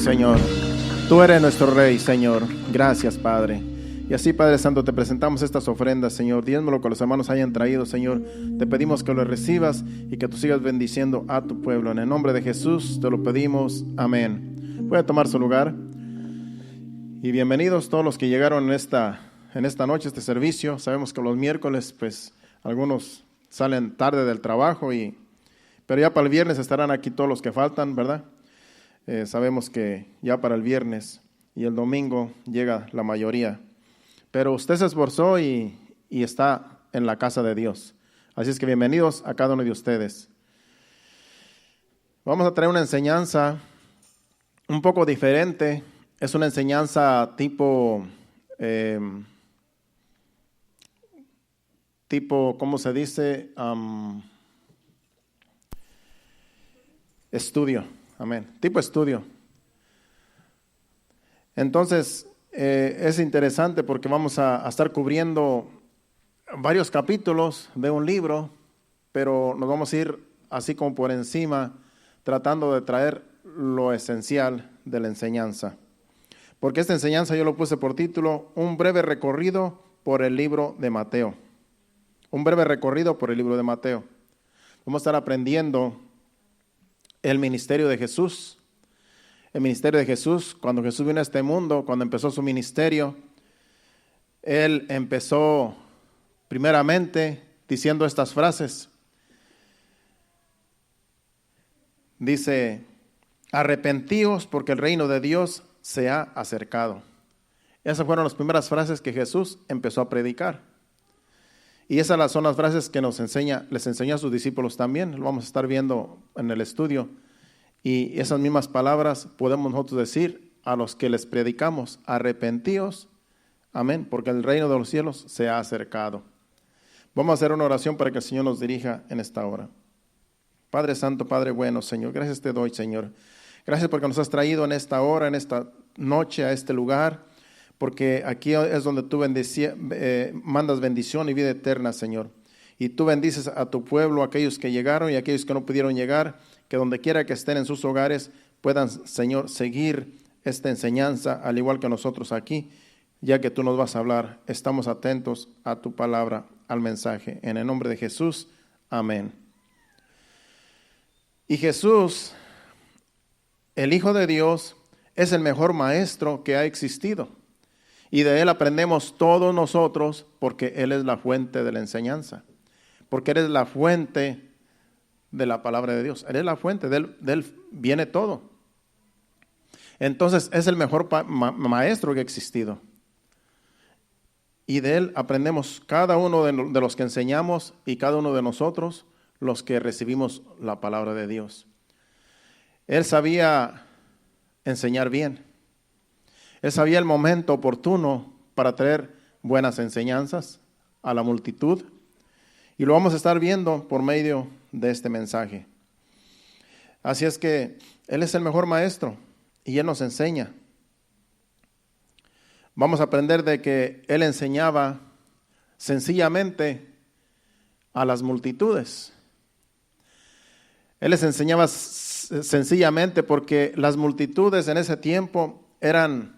Señor. Tú eres nuestro Rey, Señor. Gracias, Padre. Y así, Padre Santo, te presentamos estas ofrendas, Señor. Diezmo lo que los hermanos hayan traído, Señor. Te pedimos que lo recibas y que tú sigas bendiciendo a tu pueblo. En el nombre de Jesús te lo pedimos. Amén. Puede tomar su lugar. Y bienvenidos todos los que llegaron en esta noche, este servicio. Sabemos que los miércoles, pues, algunos salen tarde del trabajo, pero ya para el viernes estarán aquí todos los que faltan, ¿verdad? Sabemos que ya para el viernes y el domingo llega la mayoría. Pero usted se esforzó y está en la casa de Dios. Así es que bienvenidos a cada uno de ustedes. Vamos a traer una enseñanza un poco diferente. Es una enseñanza tipo, ¿cómo se dice? Estudio. Amén. Tipo estudio. Entonces, es interesante porque vamos a estar cubriendo varios capítulos de un libro, pero nos vamos a ir así como por encima, tratando de traer lo esencial de la enseñanza. Porque esta enseñanza yo lo puse por título, Un breve recorrido por el libro de Mateo. Un breve recorrido por el libro de Mateo. Vamos a estar aprendiendo el ministerio de Jesús. El ministerio de Jesús, cuando Jesús vino a este mundo, cuando empezó su ministerio, Él empezó primeramente diciendo estas frases. Dice, arrepentíos porque el reino de Dios se ha acercado. Esas fueron las primeras frases que Jesús empezó a predicar. Y esas son las frases que les enseñó a sus discípulos también. Lo vamos a estar viendo en el estudio. Y esas mismas palabras podemos nosotros decir a los que les predicamos, arrepentíos, amén, porque el reino de los cielos se ha acercado. Vamos a hacer una oración para que el Señor nos dirija en esta hora. Padre Santo, Padre bueno, Señor, gracias te doy, Señor. Gracias porque nos has traído en esta hora, en esta noche, a este lugar, porque aquí es donde tú mandas bendición y vida eterna, Señor. Y tú bendices a tu pueblo, aquellos que llegaron y aquellos que no pudieron llegar, que donde quiera que estén en sus hogares puedan, Señor, seguir esta enseñanza, al igual que nosotros aquí, ya que tú nos vas a hablar. Estamos atentos a tu palabra, al mensaje. En el nombre de Jesús, amén. Y Jesús, el Hijo de Dios, es el mejor maestro que ha existido. Y de Él aprendemos todos nosotros porque Él es la fuente de la enseñanza. Porque Él es la fuente de la palabra de Dios. Él es la fuente, de Él viene todo. Entonces es el mejor maestro que ha existido. Y de Él aprendemos cada uno de los que enseñamos y cada uno de nosotros los que recibimos la palabra de Dios. Él sabía enseñar bien. Él sabía el momento oportuno para traer buenas enseñanzas a la multitud. Y lo vamos a estar viendo por medio de este mensaje. Así es que Él es el mejor maestro y Él nos enseña. Vamos a aprender de que Él enseñaba sencillamente a las multitudes. Él les enseñaba sencillamente porque las multitudes en ese tiempo eran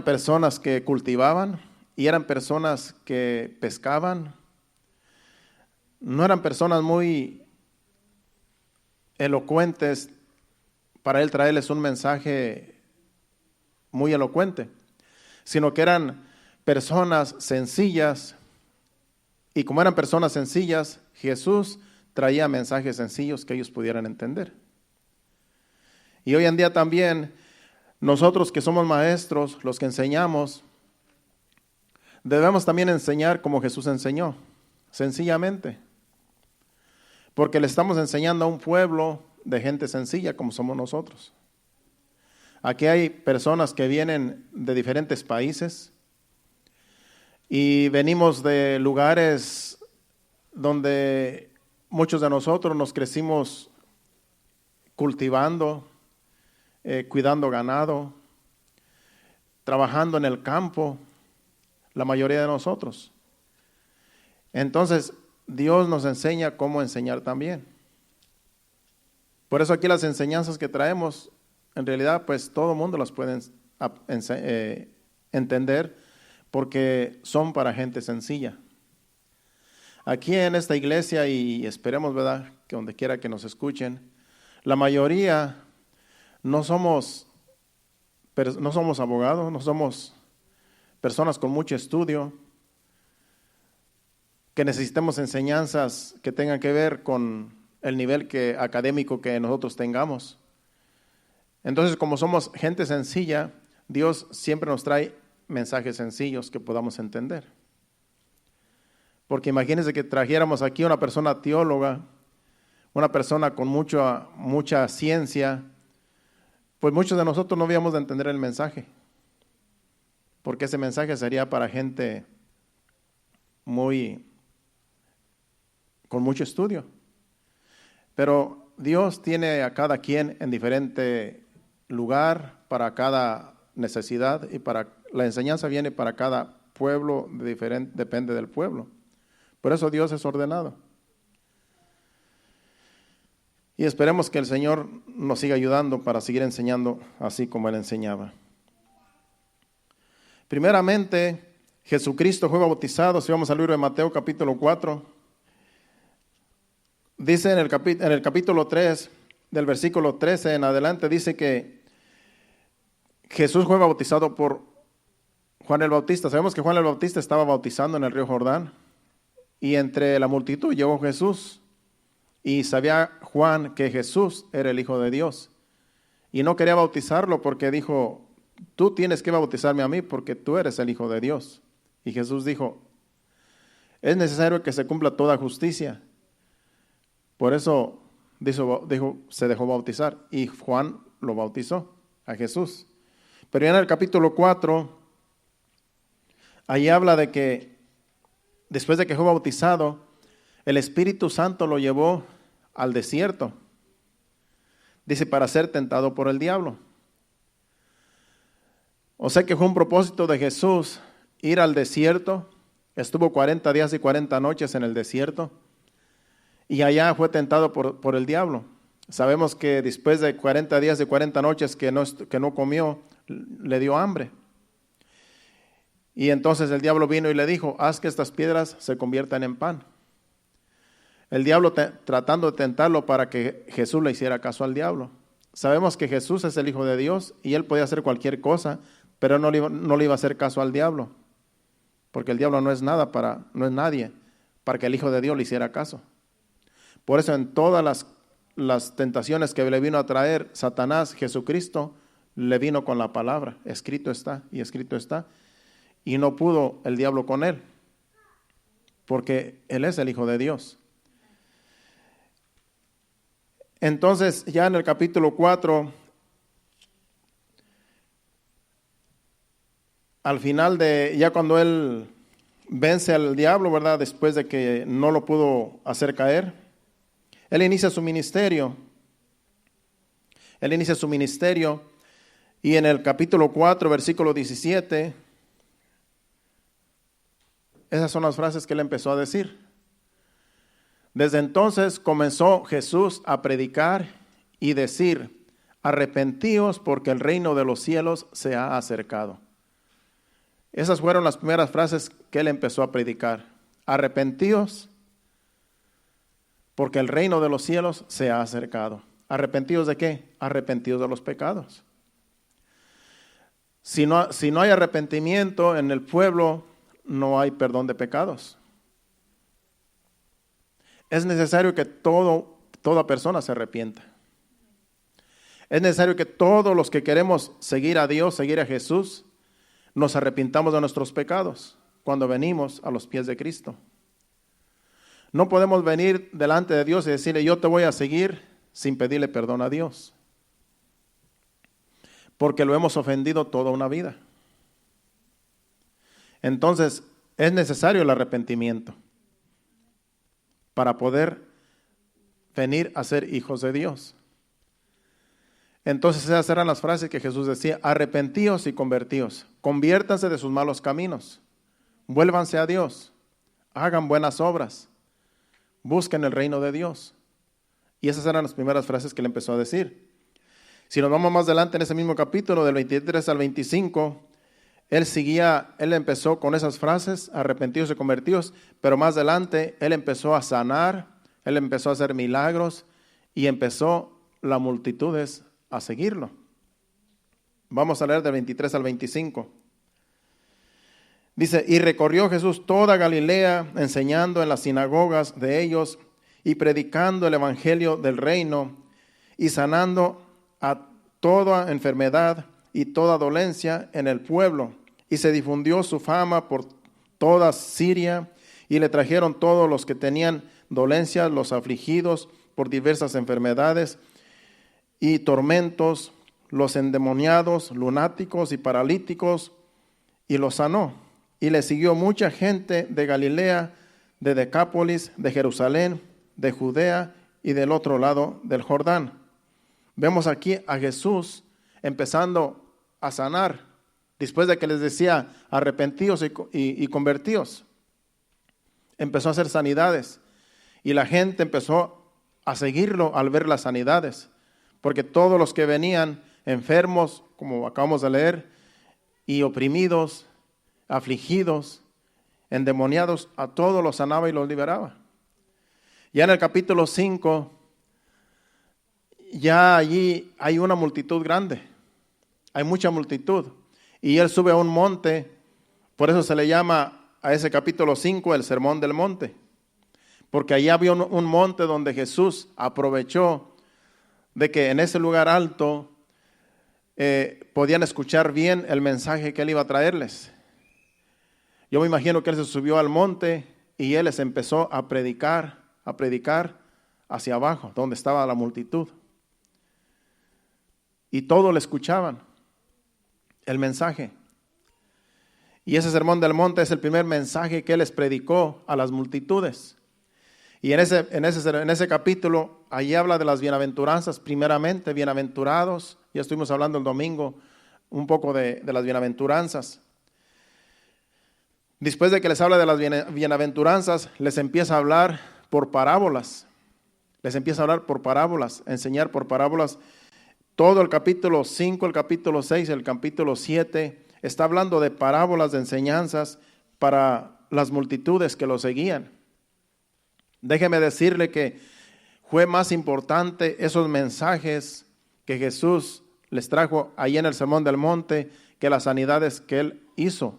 personas que cultivaban y eran personas que pescaban. No eran personas muy elocuentes para Él traerles un mensaje muy elocuente, sino que eran personas sencillas. Y como eran personas sencillas, Jesús traía mensajes sencillos que ellos pudieran entender. Y hoy en día también, nosotros que somos maestros, los que enseñamos, debemos también enseñar como Jesús enseñó, sencillamente. Porque le estamos enseñando a un pueblo de gente sencilla como somos nosotros. Aquí hay personas que vienen de diferentes países y venimos de lugares donde muchos de nosotros nos crecimos cultivando, cuidando ganado, trabajando en el campo, la mayoría de nosotros. Entonces, Dios nos enseña cómo enseñar también. Por eso aquí las enseñanzas que traemos en realidad pues todo el mundo las puede entender porque son para gente sencilla. Aquí en esta iglesia, y esperemos, ¿verdad?, que donde quiera que nos escuchen, la mayoría no somos abogados, no somos personas con mucho estudio, que necesitemos enseñanzas que tengan que ver con el nivel académico que nosotros tengamos. Entonces, como somos gente sencilla, Dios siempre nos trae mensajes sencillos que podamos entender. Porque imagínense que trajéramos aquí una persona teóloga, una persona con mucha ciencia, pues muchos de nosotros no habíamos de entender el mensaje, porque ese mensaje sería para gente con mucho estudio. Pero Dios tiene a cada quien en diferente lugar para cada necesidad, y la enseñanza viene para cada pueblo depende del pueblo. Por eso Dios es ordenado. Y esperemos que el Señor nos siga ayudando para seguir enseñando así como Él enseñaba. Primeramente, Jesucristo fue bautizado. Si vamos al libro de Mateo capítulo 4, dice en el capítulo 3, del versículo 13 en adelante, dice que Jesús fue bautizado por Juan el Bautista. Sabemos que Juan el Bautista estaba bautizando en el río Jordán, y entre la multitud llegó Jesús, y sabía Juan que Jesús era el Hijo de Dios, y no quería bautizarlo porque dijo: tú tienes que bautizarme a mí porque tú eres el Hijo de Dios. Y Jesús dijo: es necesario que se cumpla toda justicia. Por eso se dejó bautizar, y Juan lo bautizó a Jesús. Pero ya en el capítulo 4, ahí habla de que después de que fue bautizado, el Espíritu Santo lo llevó al desierto. Dice, para ser tentado por el diablo. O sea que fue un propósito de Jesús ir al desierto. Estuvo 40 días y 40 noches en el desierto, y allá fue tentado por el diablo. Sabemos que después de 40 días y 40 noches que no comió, le dio hambre. Y entonces el diablo vino y le dijo: haz que estas piedras se conviertan en pan. El diablo tratando de tentarlo para que Jesús le hiciera caso al diablo. Sabemos que Jesús es el Hijo de Dios y Él podía hacer cualquier cosa, pero no le iba a hacer caso al diablo, porque el diablo no es nadie para que el Hijo de Dios le hiciera caso. Por eso en todas las tentaciones que le vino a traer Satanás, Jesucristo le vino con la palabra: escrito está y escrito está. Y no pudo el diablo con él, porque Él es el Hijo de Dios. Entonces, ya en el capítulo 4, al final ya cuando Él vence al diablo, ¿verdad?, después de que no lo pudo hacer caer, Él inicia su ministerio. Y en el capítulo 4, versículo 17, esas son las frases que Él empezó a decir. Desde entonces comenzó Jesús a predicar y decir: arrepentíos, porque el reino de los cielos se ha acercado. Esas fueron las primeras frases que Él empezó a predicar. Arrepentíos, porque el reino de los cielos se ha acercado. ¿Arrepentidos de qué? Arrepentidos de los pecados. Si no hay arrepentimiento en el pueblo, no hay perdón de pecados. Es necesario que toda persona se arrepienta. Es necesario que todos los que queremos seguir a Dios, seguir a Jesús, nos arrepintamos de nuestros pecados cuando venimos a los pies de Cristo. No podemos venir delante de Dios y decirle: yo te voy a seguir, sin pedirle perdón a Dios, porque lo hemos ofendido toda una vida. Entonces, es necesario el arrepentimiento para poder venir a ser hijos de Dios. Entonces, esas eran las frases que Jesús decía: arrepentíos y convertíos, conviértanse de sus malos caminos, vuélvanse a Dios, hagan buenas obras, busquen el reino de Dios. Y esas eran las primeras frases que Él empezó a decir. Si nos vamos más adelante en ese mismo capítulo, del 23 al 25, él empezó con esas frases, arrepentidos y convertidos, pero más adelante él empezó a sanar, él empezó a hacer milagros y empezó las multitudes a seguirlo. Vamos a leer del 23 al 25. Dice, y recorrió Jesús toda Galilea, enseñando en las sinagogas de ellos y predicando el evangelio del reino y sanando a toda enfermedad y toda dolencia en el pueblo. Y se difundió su fama por toda Siria y le trajeron todos los que tenían dolencias, los afligidos por diversas enfermedades y tormentos, los endemoniados, lunáticos y paralíticos, y los sanó. Y le siguió mucha gente de Galilea, de Decápolis, de Jerusalén, de Judea y del otro lado del Jordán. Vemos aquí a Jesús empezando a sanar, después de que les decía arrepentidos y convertidos. Empezó a hacer sanidades y la gente empezó a seguirlo al ver las sanidades, porque todos los que venían enfermos, como acabamos de leer, y oprimidos, afligidos, endemoniados, a todos los sanaba y los liberaba. Ya en el capítulo 5, ya allí hay una multitud grande, hay mucha multitud, y él sube a un monte, por eso se le llama a ese capítulo 5 el Sermón del Monte, porque allí había un monte donde Jesús aprovechó de que en ese lugar alto podían escuchar bien el mensaje que él iba a traerles. Yo me imagino que él se subió al monte y él les empezó a predicar hacia abajo, donde estaba la multitud. Y todos le escuchaban el mensaje. Y ese sermón del monte es el primer mensaje que él les predicó a las multitudes. Y en ese capítulo, ahí habla de las bienaventuranzas, primeramente, bienaventurados. Ya estuvimos hablando el domingo un poco de las bienaventuranzas. Después de que les habla de las bienaventuranzas, les empieza a hablar por parábolas. Les empieza a hablar por parábolas, enseñar por parábolas. Todo el capítulo 5, el capítulo 6, el capítulo 7, está hablando de parábolas, de enseñanzas para las multitudes que lo seguían. Déjeme decirle que fue más importante esos mensajes que Jesús les trajo ahí en el Sermón del Monte que las sanidades que él hizo.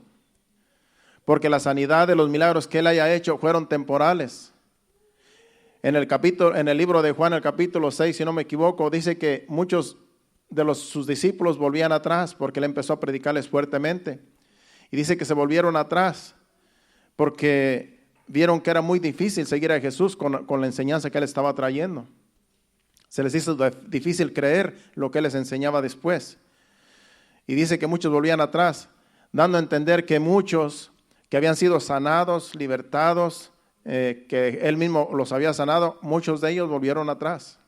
Porque la sanidad de los milagros que él haya hecho fueron temporales. En el libro de Juan, el capítulo 6, si no me equivoco, dice que muchos de sus discípulos volvían atrás porque él empezó a predicarles fuertemente. Y dice que se volvieron atrás porque vieron que era muy difícil seguir a Jesús con la enseñanza que él estaba trayendo. Se les hizo difícil creer lo que él les enseñaba después. Y dice que muchos volvían atrás, dando a entender que muchos que habían sido sanados, libertados, que él mismo los había sanado, muchos de ellos volvieron atrás.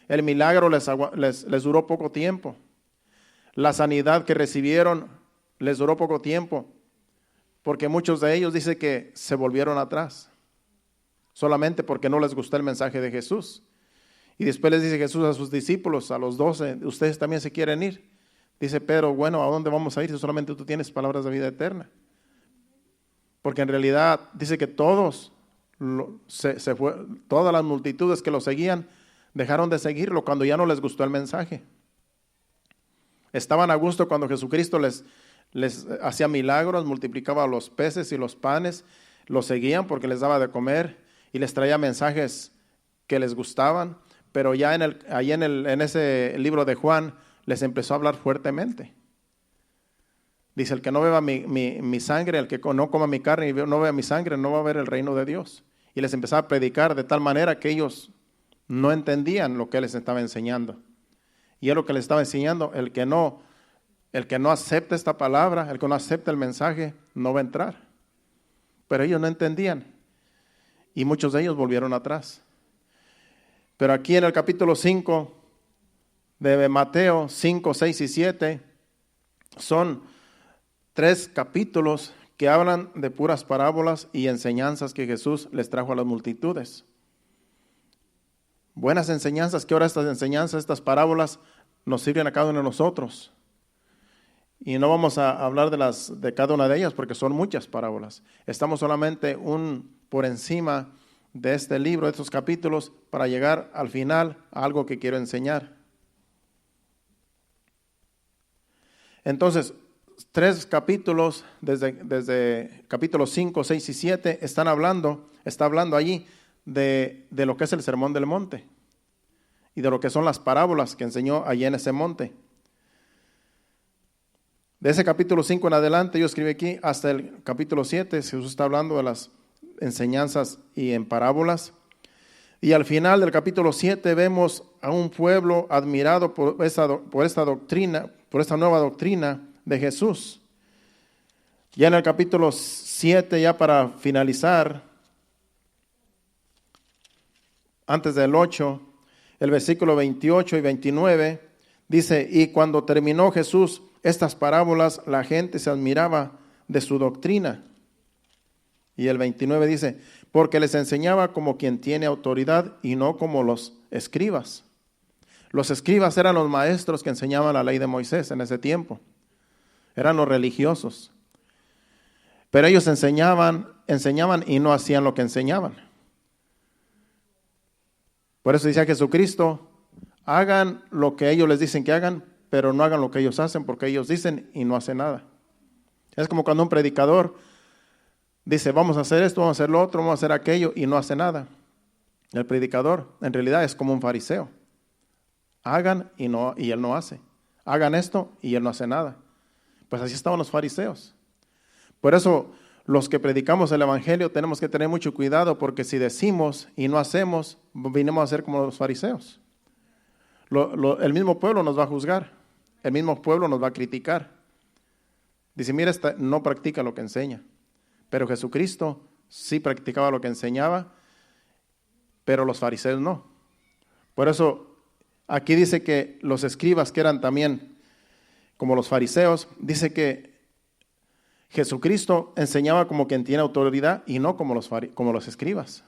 El milagro les duró poco tiempo. La sanidad que recibieron les duró poco tiempo, porque muchos de ellos dice que se volvieron atrás, solamente porque no les gustó el mensaje de Jesús. Y después les dice Jesús a sus discípulos, a los 12, ustedes también se quieren ir. Dice Pedro, bueno, ¿a dónde vamos a ir si solamente tú tienes palabras de vida eterna? Porque en realidad dice que todas las multitudes que lo seguían dejaron de seguirlo cuando ya no les gustó el mensaje. Estaban a gusto cuando Jesucristo les hacía milagros, multiplicaba los peces y los panes, los seguían porque les daba de comer y les traía mensajes que les gustaban, pero ya en ese libro de Juan les empezó a hablar fuertemente. Dice, el que no beba mi sangre, el que no coma mi carne y no beba mi sangre, no va a ver el reino de Dios. Y les empezaba a predicar de tal manera que ellos no entendían lo que él les estaba enseñando. Y es lo que les estaba enseñando, el que no acepta esta palabra, el que no acepta el mensaje, no va a entrar. Pero ellos no entendían. Y muchos de ellos volvieron atrás. Pero aquí en el capítulo 5 de Mateo, 5, 6 y 7, son 3 capítulos que hablan de puras parábolas y enseñanzas que Jesús les trajo a las multitudes. Buenas enseñanzas, que ahora estas enseñanzas, estas parábolas, nos sirven a cada uno de nosotros. Y no vamos a hablar de cada una de ellas porque son muchas parábolas. Estamos solamente por encima de este libro, de estos capítulos, para llegar al final a algo que quiero enseñar. Entonces, 3 capítulos, desde capítulos 5, 6 y 7, está hablando allí de lo que es el Sermón del Monte y de lo que son las parábolas que enseñó allí en ese monte. De ese capítulo 5 en adelante, yo escribí aquí, hasta el capítulo 7, Jesús está hablando de las enseñanzas y en parábolas. Y al final del capítulo 7 vemos a un pueblo admirado por esta doctrina, por esta nueva doctrina de Jesús. Ya en el capítulo 7, ya para finalizar, antes del 8, el versículo 28 y 29, dice, y cuando terminó Jesús estas parábolas, la gente se admiraba de su doctrina. Y el 29 dice, porque les enseñaba como quien tiene autoridad y no como los escribas. Los escribas eran los maestros que enseñaban la ley de Moisés en ese tiempo. Eran los religiosos. Pero ellos enseñaban y no hacían lo que enseñaban. Por eso decía Jesucristo, hagan lo que ellos les dicen que hagan, pero no hagan lo que ellos hacen, porque ellos dicen y no hacen nada. Es como cuando un predicador dice, vamos a hacer esto, vamos a hacer lo otro, vamos a hacer aquello, y no hace nada. El predicador en realidad es como un fariseo. Hagan y él no hace. Hagan esto y él no hace nada. Pues así estaban los fariseos. Por eso los que predicamos el evangelio tenemos que tener mucho cuidado, porque si decimos y no hacemos, vinimos a ser como los fariseos. El mismo pueblo nos va a juzgar, el mismo pueblo nos va a criticar. Dice, mira, no practica lo que enseña. Pero Jesucristo sí practicaba lo que enseñaba, pero los fariseos no. Por eso aquí dice que los escribas, que eran también como los fariseos, dice que Jesucristo enseñaba como quien tiene autoridad y no como los escribas.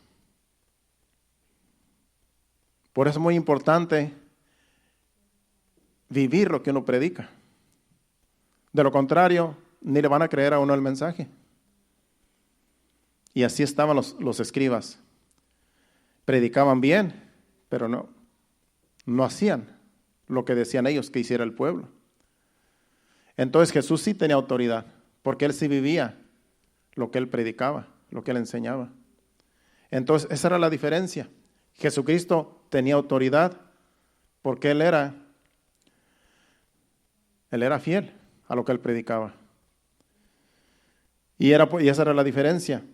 Por eso es muy importante vivir lo que uno predica. De lo contrario, ni le van a creer a uno el mensaje. Y así estaban los escribas. Predicaban bien, pero no hacían lo que decían ellos que hiciera el pueblo. Entonces Jesús sí tenía autoridad, porque él sí vivía lo que él predicaba, lo que él enseñaba. Entonces esa era la diferencia. Jesucristo tenía autoridad porque él era fiel a lo que él predicaba. Y esa era la diferencia.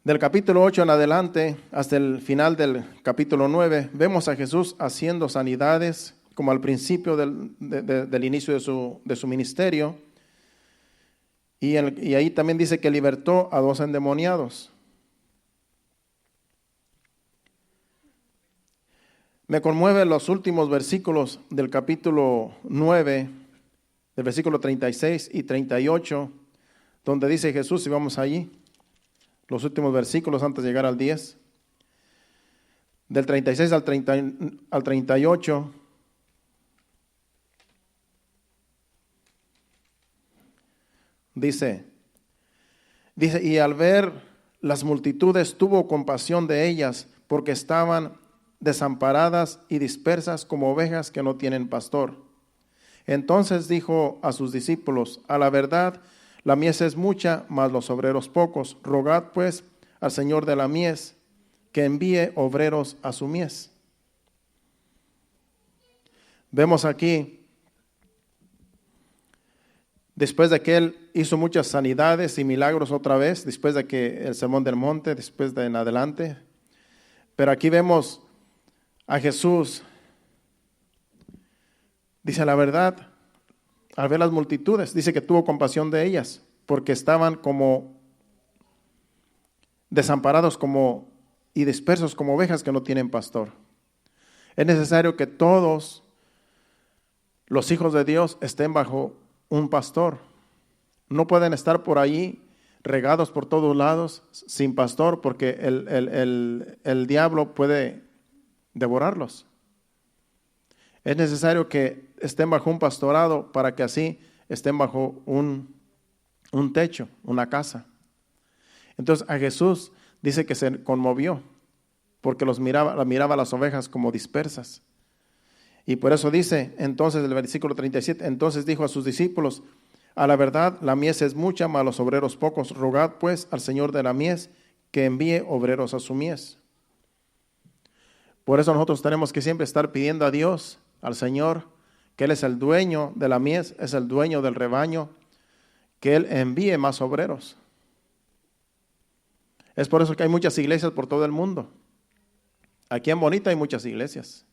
Del capítulo 8 en adelante, hasta el final del capítulo 9, vemos a Jesús haciendo sanidades, como al principio del inicio de su ministerio. Y ahí también dice que libertó a 2 endemoniados. Me conmueven los últimos versículos del capítulo 9, del versículo 36 y 38, donde dice Jesús, y vamos allí, los últimos versículos antes de llegar al 10, del 36 al 38, dice, y al ver las multitudes tuvo compasión de ellas, porque estaban desamparadas y dispersas como ovejas que no tienen pastor. Entonces dijo a sus discípulos, a la verdad, la mies es mucha, mas los obreros pocos. Rogad pues al Señor de la mies que envíe obreros a su mies. Vemos aquí, después de que él hizo muchas sanidades y milagros otra vez, después de que el Sermón del Monte, después de en adelante, pero aquí vemos a Jesús, dice la verdad, al ver las multitudes, dice que tuvo compasión de ellas, porque estaban como desamparados y dispersos como ovejas que no tienen pastor. Es necesario que todos los hijos de Dios estén bajo un pastor. No pueden estar por ahí regados por todos lados sin pastor, porque el diablo puede devorarlos. Es necesario que estén bajo un pastorado para que así estén bajo un techo, una casa. Entonces a Jesús dice que se conmovió porque miraba las ovejas como dispersas. Y por eso dice entonces el versículo 37, entonces dijo a sus discípulos, a la verdad la mies es mucha, mas los obreros pocos. Rogad pues al Señor de la mies que envíe obreros a su mies. Por eso nosotros tenemos que siempre estar pidiendo a Dios, al Señor, que Él es el dueño de la mies, es el dueño del rebaño, que Él envíe más obreros. Es por eso que hay muchas iglesias por todo el mundo. Aquí en Bonita hay muchas iglesias.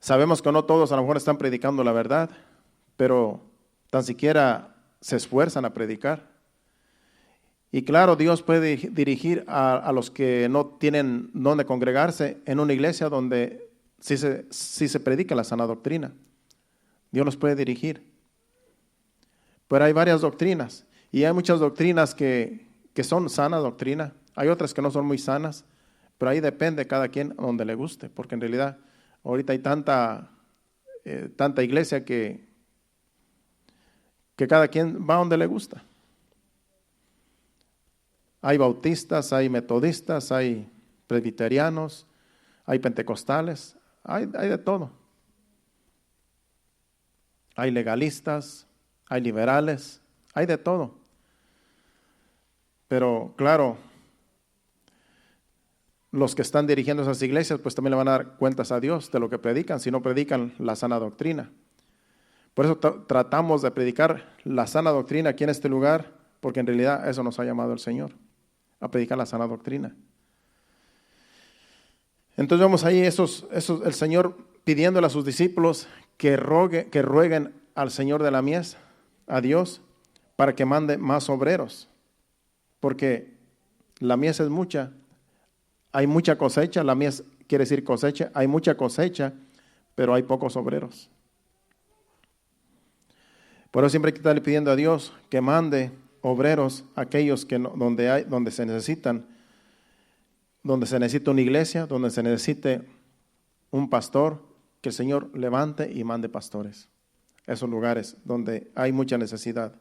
Sabemos que no todos a lo mejor están predicando la verdad, pero tan siquiera se esfuerzan a predicar. Y claro, Dios puede dirigir a los que no tienen dónde congregarse en una iglesia donde sí se predica la sana doctrina. Dios los puede dirigir. Pero hay varias doctrinas, y hay muchas doctrinas que son sana doctrina. Hay otras que no son muy sanas, pero ahí depende cada quien a donde le guste, porque en realidad ahorita hay tanta iglesia que cada quien va donde le gusta. Hay bautistas, hay metodistas, hay presbiterianos, hay pentecostales, hay de todo. Hay legalistas, hay liberales, hay de todo. Pero claro, los que están dirigiendo esas iglesias pues también le van a dar cuentas a Dios de lo que predican, si no predican la sana doctrina. Por eso tratamos de predicar la sana doctrina aquí en este lugar, porque en realidad eso nos ha llamado el Señor, a predicar la sana doctrina. Entonces vemos ahí el Señor pidiéndole a sus discípulos que rueguen al Señor de la mies, a Dios, para que mande más obreros, porque la mies es mucha, hay mucha cosecha, la mies quiere decir cosecha, hay mucha cosecha, pero hay pocos obreros. Por eso siempre hay que estarle pidiendo a Dios que mande obreros, aquellos donde se necesita una iglesia, donde se necesite un pastor, que el Señor levante y mande pastores. Esos lugares donde hay mucha necesidad.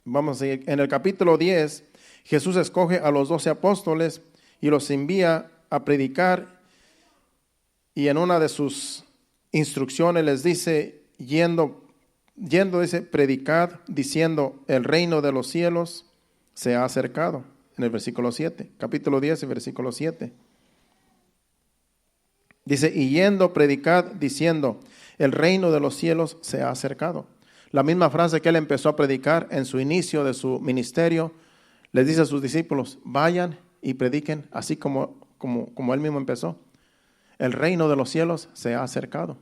Vamos a seguir. En el capítulo 10, Jesús escoge a los 12 apóstoles y los envía a predicar, y en una de sus instrucciones les dice, dice, predicad diciendo, el reino de los cielos se ha acercado, en el versículo 7, capítulo 10, versículo 7. Dice, y yendo, predicad diciendo, el reino de los cielos se ha acercado. La misma frase que él empezó a predicar en su inicio de su ministerio, les dice a sus discípulos, vayan y prediquen, así como él mismo empezó. El reino de los cielos se ha acercado.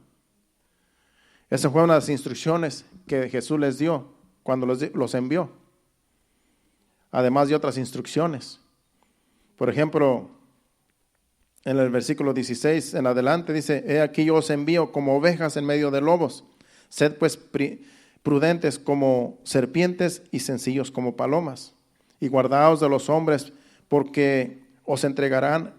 Esa fue una de las instrucciones que Jesús les dio cuando los envió. Además de otras instrucciones. Por ejemplo, en el versículo 16 en adelante dice, he aquí yo os envío como ovejas en medio de lobos. Sed pues prudentes como serpientes y sencillos como palomas. Y guardaos de los hombres, porque os entregarán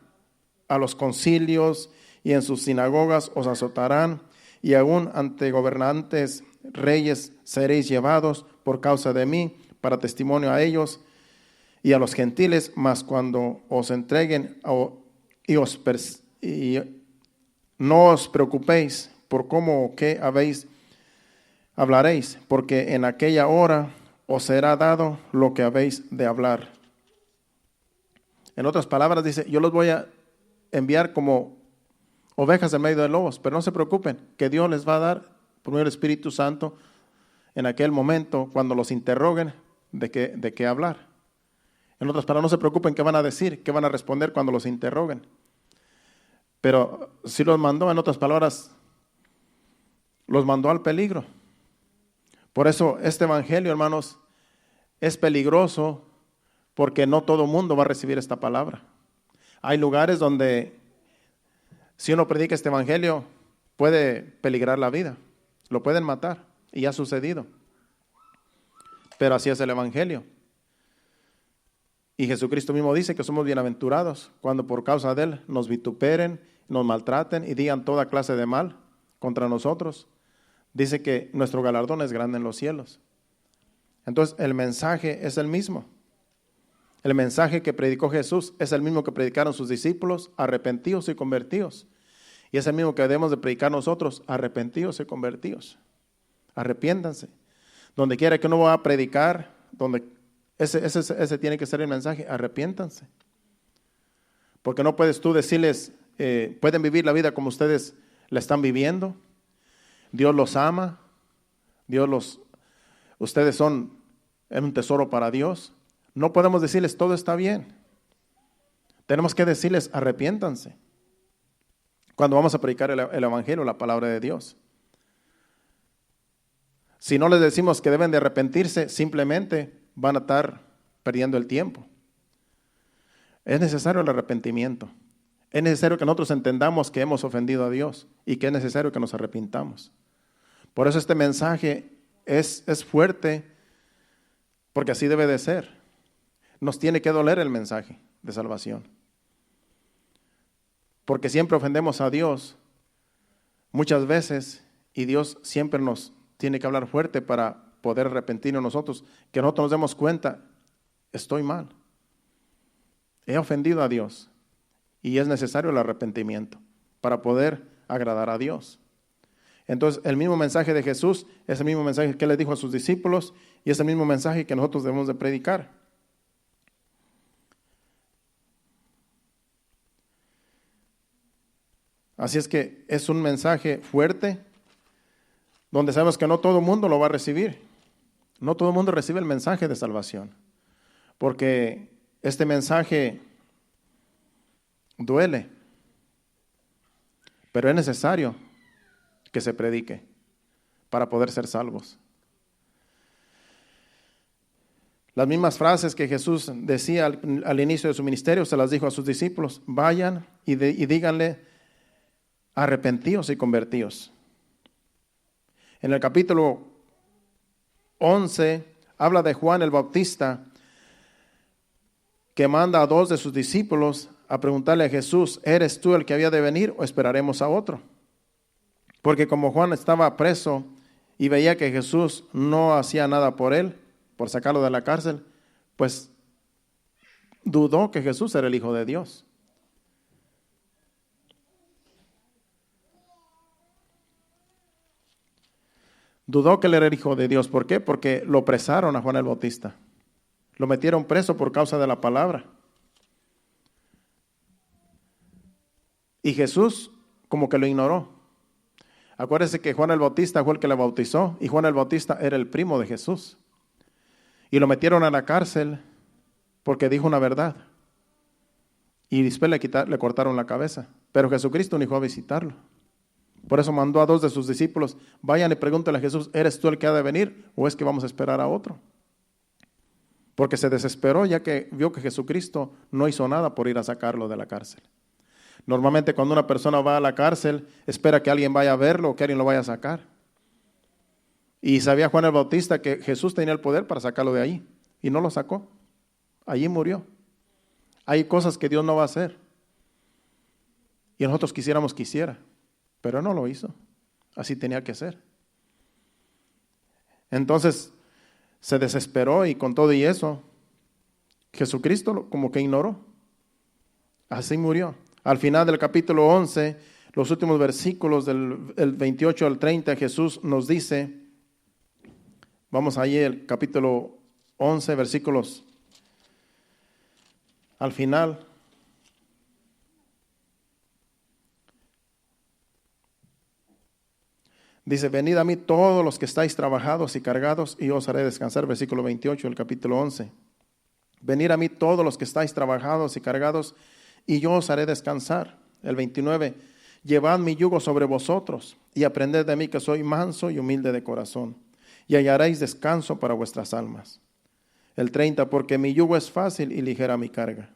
a los concilios y en sus sinagogas os azotarán, y aún ante gobernantes, reyes seréis llevados por causa de mí, para testimonio a ellos y a los gentiles. Mas cuando os entreguen y no os preocupéis por cómo o qué hablaréis, porque en aquella hora os será dado lo que habéis de hablar. En otras palabras dice, yo los voy a enviar como ovejas en medio de lobos, pero no se preocupen, que Dios les va a dar por medio del Espíritu Santo en aquel momento cuando los interroguen de qué hablar. En otras palabras, no se preocupen qué van a decir, qué van a responder cuando los interroguen. Pero si los mandó, en otras palabras, los mandó al peligro. Por eso este evangelio, hermanos, es peligroso, porque no todo mundo va a recibir esta palabra. Hay lugares donde si uno predica este evangelio puede peligrar la vida, lo pueden matar, y ha sucedido. Pero así es el evangelio. Y Jesucristo mismo dice que somos bienaventurados cuando por causa de Él nos vituperen, nos maltraten y digan toda clase de mal contra nosotros. Dice que nuestro galardón es grande en los cielos. Entonces el mensaje es el mismo. El mensaje que predicó Jesús es el mismo que predicaron sus discípulos, arrepentidos y convertidos. Y es el mismo que debemos de predicar nosotros, arrepentidos y convertidos. Arrepiéntanse. Donde quiera que uno va a predicar, donde ese tiene que ser el mensaje, arrepiéntanse. Porque no puedes tú decirles, pueden vivir la vida como ustedes la están viviendo. Dios los ama, ustedes son un tesoro para Dios. No podemos decirles todo está bien. Tenemos que decirles arrepiéntanse. Cuando vamos a predicar el evangelio, la palabra de Dios. Si no les decimos que deben de arrepentirse, simplemente van a estar perdiendo el tiempo. Es necesario el arrepentimiento. Es necesario que nosotros entendamos que hemos ofendido a Dios y que es necesario que nos arrepintamos. Por eso este mensaje es fuerte, porque así debe de ser. Nos tiene que doler el mensaje de salvación. Porque siempre ofendemos a Dios muchas veces y Dios siempre nos tiene que hablar fuerte para poder arrepentirnos nosotros, que nosotros nos demos cuenta, estoy mal. He ofendido a Dios y es necesario el arrepentimiento para poder agradar a Dios. Entonces, el mismo mensaje de Jesús es el mismo mensaje que Él les dijo a sus discípulos y es el mismo mensaje que nosotros debemos de predicar. Así es que es un mensaje fuerte, donde sabemos que no todo el mundo lo va a recibir. No todo el mundo recibe el mensaje de salvación, porque este mensaje duele, pero es necesario que se predique para poder ser salvos. Las mismas frases que Jesús decía al inicio de su ministerio, se las dijo a sus discípulos: vayan y díganle, arrepentíos y convertíos. En el capítulo 11 habla de Juan el Bautista, que manda a 2 de sus discípulos a preguntarle a Jesús: ¿eres tú el que había de venir o esperaremos a otro? Porque como Juan estaba preso y veía que Jesús no hacía nada por él, por sacarlo de la cárcel, pues dudó que Jesús era el Hijo de Dios. Dudó que él era el Hijo de Dios. ¿Por qué? Porque lo apresaron a Juan el Bautista. Lo metieron preso por causa de la palabra. Y Jesús como que lo ignoró. Acuérdense que Juan el Bautista fue el que le bautizó y Juan el Bautista era el primo de Jesús. Y lo metieron a la cárcel porque dijo una verdad. Y después le cortaron la cabeza. Pero Jesucristo no fue a visitarlo. Por eso mandó a 2 de sus discípulos: vayan y pregúntale a Jesús, ¿eres tú el que ha de venir o es que vamos a esperar a otro? Porque se desesperó ya que vio que Jesucristo no hizo nada por ir a sacarlo de la cárcel. Normalmente cuando una persona va a la cárcel, espera que alguien vaya a verlo o que alguien lo vaya a sacar. Y sabía Juan el Bautista que Jesús tenía el poder para sacarlo de ahí y no lo sacó. Allí murió. Hay cosas que Dios no va a hacer y nosotros quisiéramos que hiciera, pero no lo hizo. Así tenía que ser. Entonces se desesperó y con todo y eso, Jesucristo como que ignoró. Así murió. Al final del capítulo 11, los últimos versículos del 28 al 30, Jesús nos dice, vamos allí el capítulo 11, versículos al final. Dice: venid a mí todos los que estáis trabajados y cargados y yo os haré descansar. Versículo 28 del capítulo 11. Venid a mí todos los que estáis trabajados y cargados y yo os haré descansar. El 29. Llevad mi yugo sobre vosotros y aprended de mí, que soy manso y humilde de corazón, y hallaréis descanso para vuestras almas. El 30. Porque mi yugo es fácil y ligera mi carga.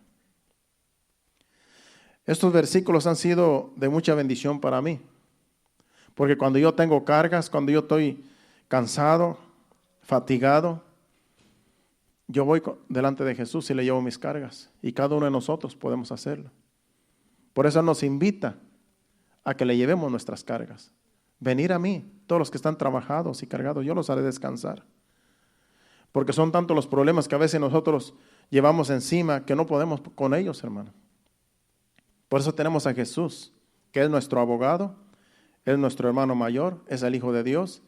Estos versículos han sido de mucha bendición para mí. Porque cuando yo tengo cargas, cuando yo estoy cansado, fatigado, yo voy delante de Jesús y le llevo mis cargas. Y cada uno de nosotros podemos hacerlo. Por eso nos invita a que le llevemos nuestras cargas. Venir a mí, todos los que están trabajados y cargados, yo los haré descansar. Porque son tantos los problemas que a veces nosotros llevamos encima que no podemos con ellos, hermano. Por eso tenemos a Jesús, que es nuestro abogado, es nuestro hermano mayor, es el Hijo de Dios.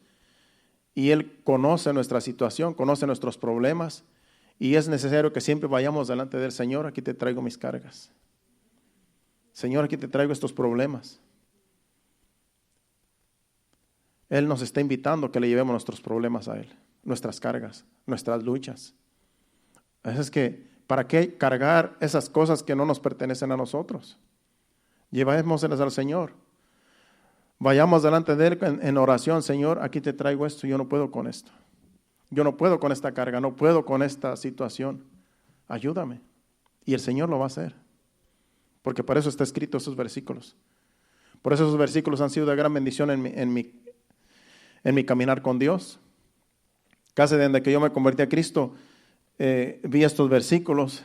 Y Él conoce nuestra situación, conoce nuestros problemas. Y es necesario que siempre vayamos delante del Señor. Aquí te traigo mis cargas. Señor, aquí te traigo estos problemas. Él nos está invitando a que le llevemos nuestros problemas a Él, nuestras cargas, nuestras luchas. Es que, ¿para qué cargar esas cosas que no nos pertenecen a nosotros? Llevémoselas al Señor. Vayamos delante de Él en oración. Señor, aquí te traigo esto, yo no puedo con esto. Yo no puedo con esta carga, no puedo con esta situación. Ayúdame. Y el Señor lo va a hacer. Porque para eso está escrito esos versículos. Por eso esos versículos han sido de gran bendición en mi caminar con Dios. Casi desde que yo me convertí a Cristo, vi estos versículos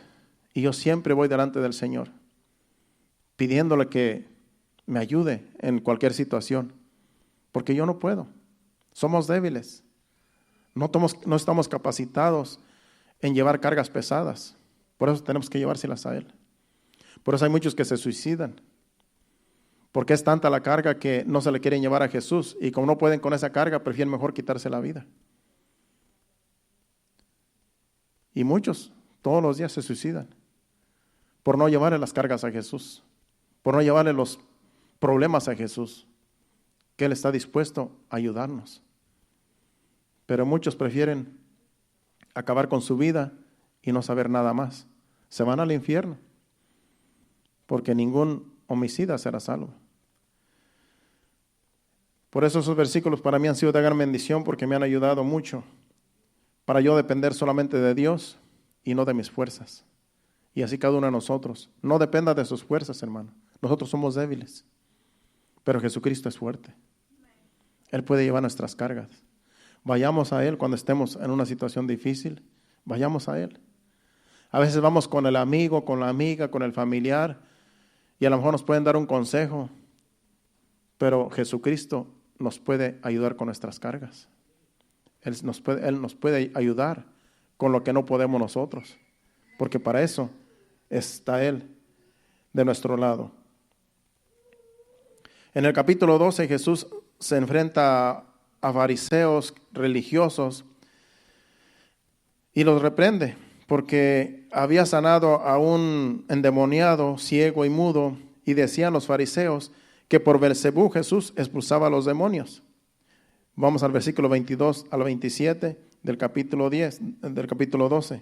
y yo siempre voy delante del Señor, pidiéndole que me ayude en cualquier situación. Porque yo no puedo. Somos débiles. No estamos capacitados en llevar cargas pesadas. Por eso tenemos que llevárselas a Él. Por eso hay muchos que se suicidan. Porque es tanta la carga que no se le quieren llevar a Jesús. Y como no pueden con esa carga, prefieren mejor quitarse la vida. Y muchos todos los días se suicidan. Por no llevarle las cargas a Jesús. Por no llevarle los problemas a Jesús. Que Él está dispuesto a ayudarnos. Pero muchos prefieren acabar con su vida y no saber nada más. Se van al infierno. Porque ningún homicida será salvo. Por eso esos versículos para mí han sido de gran bendición porque me han ayudado mucho para yo depender solamente de Dios y no de mis fuerzas. Y así cada uno de nosotros. No dependa de sus fuerzas, hermano. Nosotros somos débiles, pero Jesucristo es fuerte. Él puede llevar nuestras cargas. Vayamos a Él cuando estemos en una situación difícil. Vayamos a Él. A veces vamos con el amigo, con la amiga, con el familiar y a lo mejor nos pueden dar un consejo, pero Jesucristo nos puede ayudar con nuestras cargas. Él nos puede ayudar con lo que no podemos nosotros, porque para eso está Él de nuestro lado. En el capítulo 12 Jesús se enfrenta a fariseos religiosos y los reprende porque había sanado a un endemoniado, ciego y mudo, y decían los fariseos que por Beelzebú Jesús expulsaba a los demonios. Vamos al versículo 22 al 27 del capítulo 12.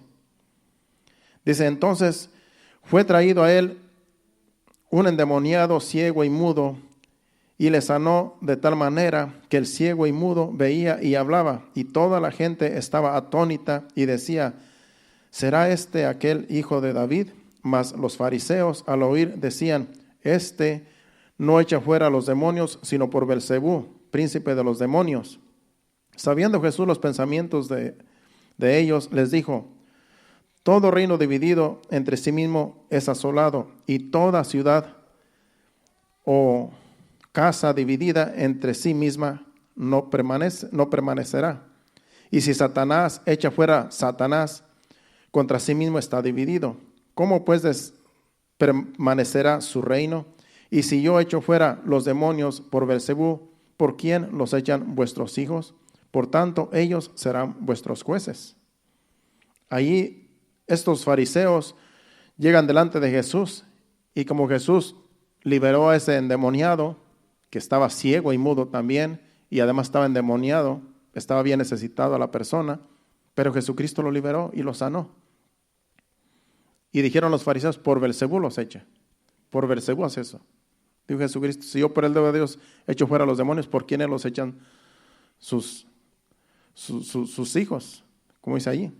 Dice, entonces fue traído a él un endemoniado, ciego y mudo, y le sanó de tal manera que el ciego y mudo veía y hablaba, y toda la gente estaba atónita y decía, ¿será este aquel hijo de David? Mas los fariseos al oír decían, este no echa fuera a los demonios, sino por Beelzebú, príncipe de los demonios. Sabiendo Jesús los pensamientos de ellos, les dijo, todo reino dividido entre sí mismo es asolado, y toda ciudad o casa dividida entre sí misma no permanecerá. Y si Satanás echa fuera Satanás, contra sí mismo está dividido. ¿Cómo pues permanecerá su reino? Y si yo echo fuera los demonios por Beelzebú, ¿por quién los echan vuestros hijos? Por tanto, ellos serán vuestros jueces. Allí estos fariseos llegan delante de Jesús y como Jesús liberó a ese endemoniado, que estaba ciego y mudo también, y además estaba endemoniado, estaba bien necesitado a la persona, pero Jesucristo lo liberó y lo sanó. Y dijeron los fariseos, por Beelzebú los echa. Por Beelzebú hace eso. Dijo Jesucristo, si yo por el dedo de Dios echo fuera a los demonios, ¿por quiénes los echan sus hijos? Como dice allí.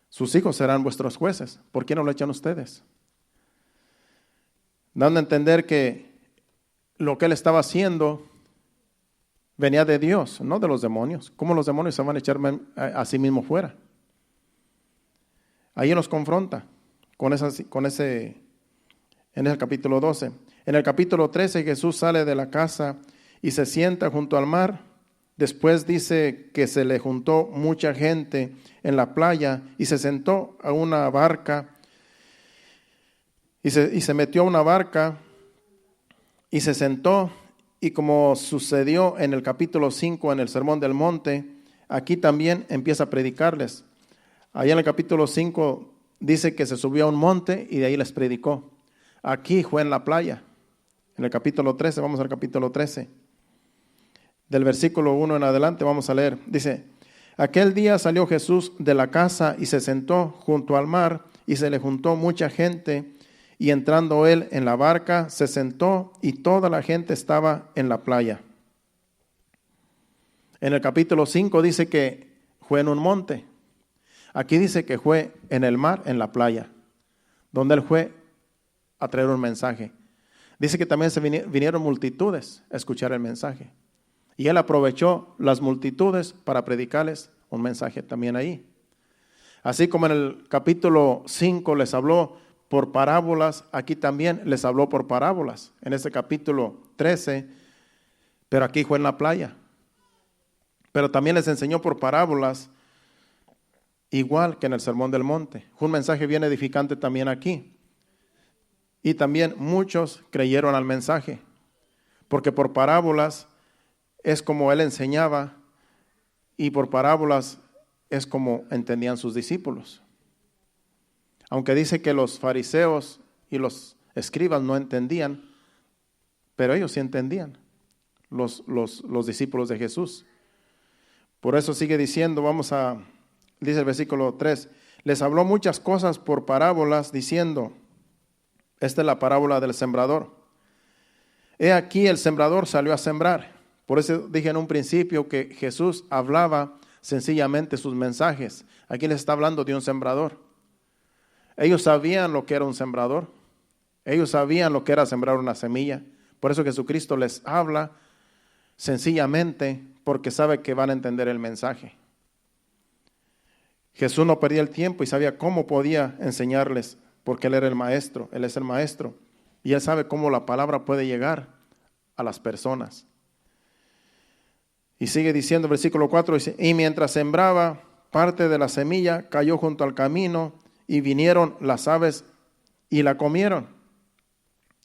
Sus hijos serán vuestros jueces. ¿Por qué no lo echan ustedes? Dando a entender que lo que él estaba haciendo venía de Dios, no de los demonios. ¿Cómo los demonios se van a echar a sí mismos fuera? Ahí nos confronta en el capítulo 12. En el capítulo 13 Jesús sale de la casa y se sienta junto al mar. Después dice que se le juntó mucha gente en la playa y se sentó a una barca y se metió a una barca y se sentó, y como sucedió en el capítulo 5 en el Sermón del Monte, aquí también empieza a predicarles. Allá en el capítulo 5 dice que se subió a un monte y de ahí les predicó. Aquí fue en la playa. En el capítulo 13, vamos al capítulo 13. Del versículo 1 en adelante vamos a leer. Dice, aquel día salió Jesús de la casa y se sentó junto al mar y se le juntó mucha gente, y entrando él en la barca se sentó y toda la gente estaba en la playa. En el capítulo 5 dice que fue en un monte. Aquí dice que fue en el mar, en la playa, donde él fue a traer un mensaje. Dice que también vinieron multitudes a escuchar el mensaje. Y él aprovechó las multitudes para predicarles un mensaje también ahí. Así como en el capítulo 5 les habló por parábolas, aquí también les habló por parábolas. En este capítulo 13, pero aquí fue en la playa. Pero también les enseñó por parábolas, igual que en el Sermón del Monte. Fue un mensaje bien edificante también aquí. Y también muchos creyeron al mensaje, porque por parábolas es como él enseñaba, y por parábolas es como entendían sus discípulos. Aunque dice que los fariseos y los escribas no entendían, pero ellos sí entendían, los discípulos de Jesús. Por eso sigue diciendo, dice el versículo 3, les habló muchas cosas por parábolas, diciendo, esta es la parábola del sembrador. He aquí el sembrador salió a sembrar. Por eso dije en un principio que Jesús hablaba sencillamente sus mensajes. Aquí les está hablando de un sembrador. Ellos sabían lo que era un sembrador. Ellos sabían lo que era sembrar una semilla. Por eso Jesucristo les habla sencillamente, porque sabe que van a entender el mensaje. Jesús no perdía el tiempo y sabía cómo podía enseñarles, porque Él era el maestro, Él es el maestro. Y Él sabe cómo la palabra puede llegar a las personas. Y sigue diciendo, versículo 4, dice, y mientras sembraba, parte de la semilla cayó junto al camino, y vinieron las aves y la comieron.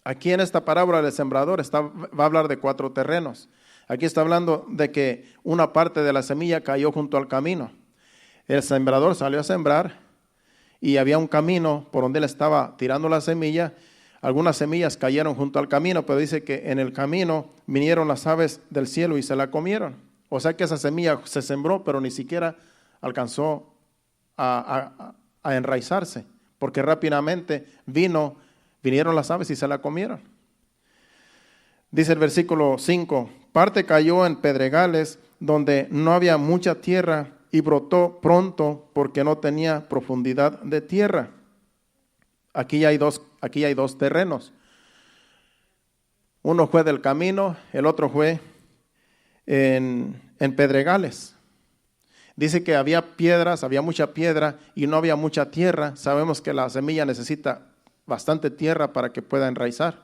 Aquí en esta parábola del sembrador va a hablar de 4 terrenos. Aquí está hablando de que una parte de la semilla cayó junto al camino. El sembrador salió a sembrar y había un camino por donde él estaba tirando la semilla. Algunas semillas cayeron junto al camino, pero dice que en el camino vinieron las aves del cielo y se la comieron. O sea que esa semilla se sembró, pero ni siquiera alcanzó a enraizarse, porque rápidamente vinieron las aves y se la comieron. Dice el versículo 5, parte cayó en pedregales donde no había mucha tierra y brotó pronto porque no tenía profundidad de tierra. Aquí hay dos terrenos. Uno fue del camino, el otro fue en pedregales. Dice que había piedras, había mucha piedra y no había mucha tierra. Sabemos que la semilla necesita bastante tierra para que pueda enraizar.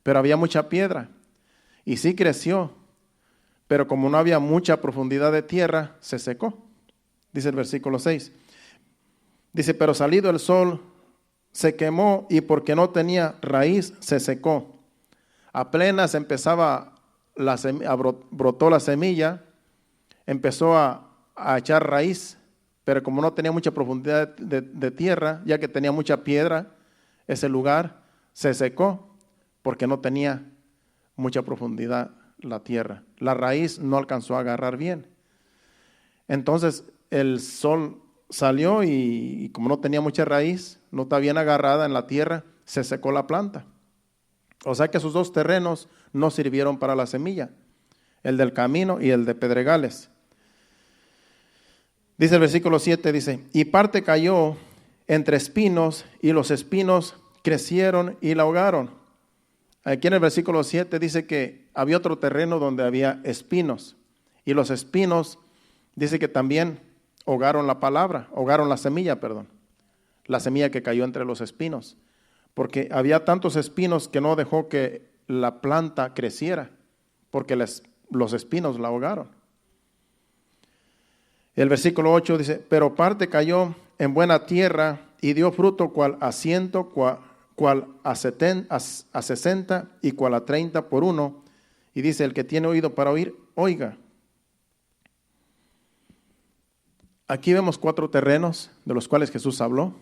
Pero había mucha piedra y sí creció, pero como no había mucha profundidad de tierra, se secó. Dice el versículo 6. Dice, pero salido el sol, se quemó y porque no tenía raíz, se secó. Apenas brotó la semilla, empezó a echar raíz, pero como no tenía mucha profundidad de tierra, ya que tenía mucha piedra, ese lugar se secó porque no tenía mucha profundidad la tierra. La raíz no alcanzó a agarrar bien. Entonces el sol salió y como no tenía mucha raíz, no está bien agarrada en la tierra, se secó la planta. O sea que esos 2 terrenos no sirvieron para la semilla, el del camino y el de pedregales. Dice el versículo 7, dice, y parte cayó entre espinos y los espinos crecieron y la ahogaron. Aquí en el versículo 7 dice que había otro terreno donde había espinos. Y los espinos dice que también ahogaron la semilla. la semilla que cayó entre los espinos, porque había tantos espinos que no dejó que la planta creciera, porque los espinos la ahogaron. El versículo 8 dice, pero parte cayó en buena tierra y dio fruto cual a 100, cual a 60 y cual a 30 por uno. Y dice, el que tiene oído para oír, oiga. Aquí vemos 4 terrenos de los cuales Jesús habló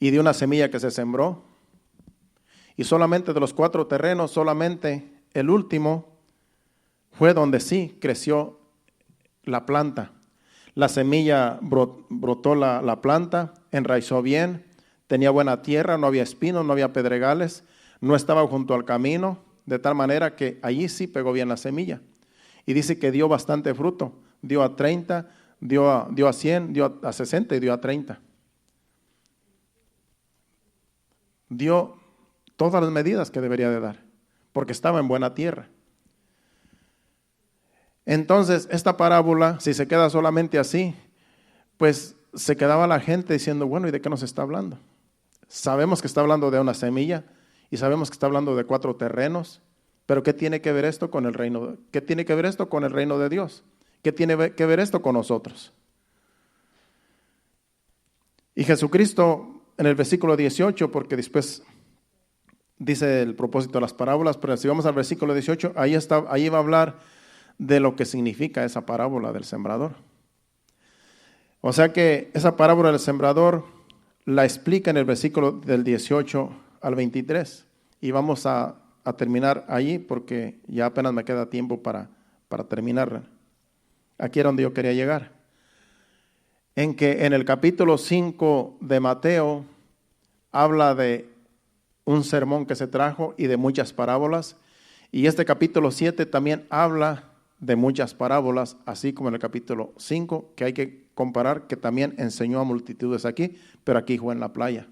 y de una semilla que se sembró. Y solamente de los 4 terrenos, solamente el último fue donde sí creció la planta. La semilla brotó la planta, enraizó bien, tenía buena tierra, no había espinos, no había pedregales, no estaba junto al camino, de tal manera que allí sí pegó bien la semilla. Y dice que dio bastante fruto, dio a 30, dio a 100, dio a 60 y dio a 30. Dio todas las medidas que debería de dar, porque estaba en buena tierra. Entonces, esta parábola, si se queda solamente así, pues se quedaba la gente diciendo, bueno, ¿y de qué nos está hablando? Sabemos que está hablando de una semilla y sabemos que está hablando de 4 terrenos, pero ¿qué tiene que ver esto con el reino? ¿Qué tiene que ver esto con el reino de Dios? ¿Qué tiene que ver esto con nosotros? Y Jesucristo, en el versículo 18, porque después dice el propósito de las parábolas, pero si vamos al versículo 18, ahí va a hablar de lo que significa esa parábola del sembrador. O sea que esa parábola del sembrador la explica en el versículo del 18 al 23. Y vamos a terminar allí porque ya apenas me queda tiempo para terminar. Aquí era donde yo quería llegar. En que en el capítulo 5 de Mateo habla de un sermón que se trajo y de muchas parábolas. Y este capítulo 7 también habla de muchas parábolas, así como en el capítulo 5, que hay que comparar, que también enseñó a multitudes aquí, pero aquí fue en la playa.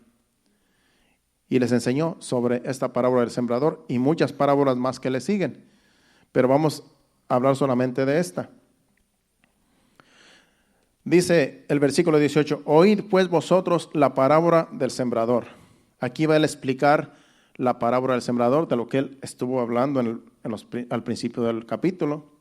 Y les enseñó sobre esta parábola del sembrador y muchas parábolas más que le siguen. Pero vamos a hablar solamente de esta. Dice el versículo 18, oíd pues vosotros la parábola del sembrador. Aquí va a explicar la parábola del sembrador, de lo que él estuvo hablando al principio del capítulo.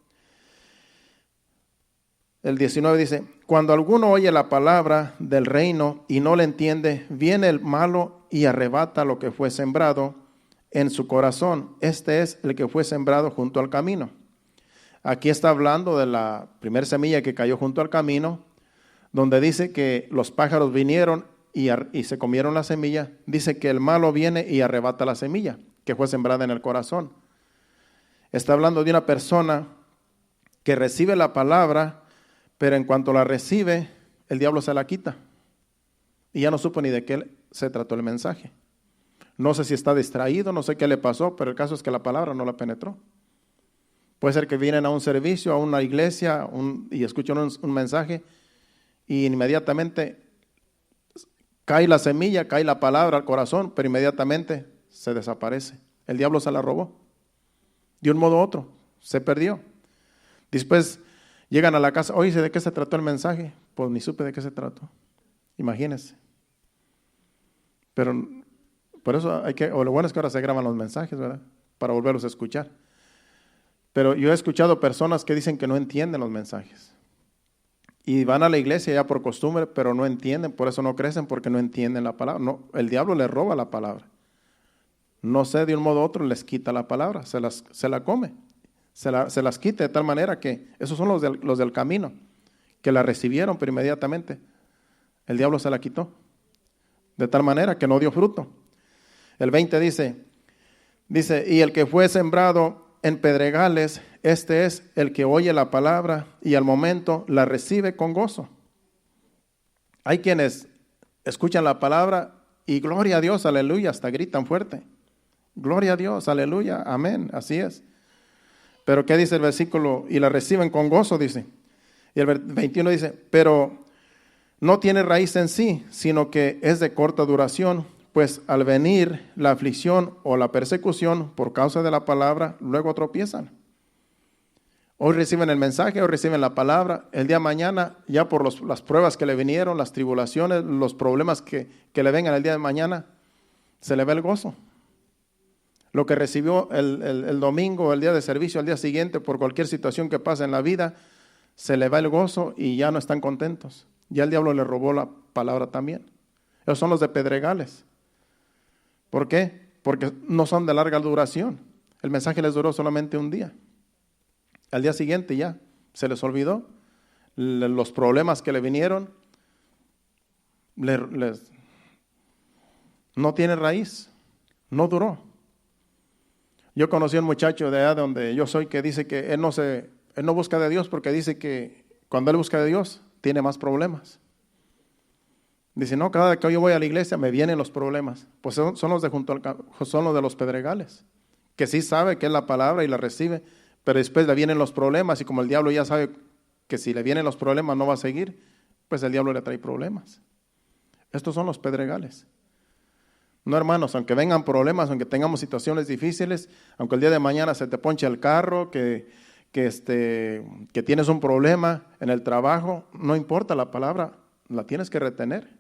El 19 dice, cuando alguno oye la palabra del reino y no le entiende, viene el malo y arrebata lo que fue sembrado en su corazón. Este es el que fue sembrado junto al camino. Aquí está hablando de la primera semilla que cayó junto al camino, donde dice que los pájaros vinieron y se comieron la semilla. Dice que el malo viene y arrebata la semilla que fue sembrada en el corazón. Está hablando de una persona que recibe la palabra, pero en cuanto la recibe, el diablo se la quita. Y ya no supo ni de qué se trató el mensaje. No sé si está distraído, no sé qué le pasó, pero el caso es que la palabra no la penetró. Puede ser que vienen a un servicio, a una iglesia, y escuchan un mensaje, y inmediatamente cae la semilla, cae la palabra al corazón, pero inmediatamente se desaparece. El diablo se la robó. De un modo u otro, se perdió. Después llegan a la casa, oye, ¿de qué se trató el mensaje? Pues ni supe de qué se trató. Imagínense. Pero por eso lo bueno es que ahora se graban los mensajes, ¿verdad? Para volverlos a escuchar. Pero yo he escuchado personas que dicen que no entienden los mensajes. Y van a la iglesia ya por costumbre, pero no entienden, por eso no crecen, porque no entienden la palabra. No, el diablo les roba la palabra. No sé, de un modo u otro les quita la palabra, se la come. Se las quita de tal manera que esos son los del camino, que la recibieron, pero inmediatamente el diablo se la quitó. De tal manera que no dio fruto. El 20 dice, y el que fue sembrado en pedregales, este es el que oye la palabra y al momento la recibe con gozo. Hay quienes escuchan la palabra y gloria a Dios, aleluya, hasta gritan fuerte. Gloria a Dios, aleluya, amén, así es. Pero ¿qué dice el versículo? Y la reciben con gozo, dice. Y el 21 dice, pero no tiene raíz en sí, sino que es de corta duración, pues al venir la aflicción o la persecución por causa de la palabra, luego tropiezan. Hoy reciben el mensaje, hoy reciben la palabra. El día de mañana, ya por las pruebas que le vinieron, las tribulaciones, los problemas que le vengan el día de mañana, se le ve el gozo. Lo que recibió el domingo, el día de servicio, el día siguiente, por cualquier situación que pase en la vida, se le va el gozo y ya no están contentos. Ya el diablo le robó la palabra también. Esos son los de Pedregales. ¿Por qué? Porque no son de larga duración. El mensaje les duró solamente un día. Al día siguiente ya se les olvidó. Los problemas que le vinieron no tiene raíz, no duró. Yo conocí a un muchacho de allá donde yo soy que dice que él no busca de Dios porque dice que cuando él busca de Dios tiene más problemas. Dice, no, cada vez que yo voy a la iglesia me vienen los problemas. Pues son los de son los de los Pedregales, que sí sabe que es la palabra y la recibe, pero después le vienen los problemas y como el diablo ya sabe que si le vienen los problemas no va a seguir, pues el diablo le trae problemas. Estos son los Pedregales. No, hermanos, aunque vengan problemas, aunque tengamos situaciones difíciles, aunque el día de mañana se te ponche el carro, que tienes un problema en el trabajo, no importa, la palabra la tienes que retener.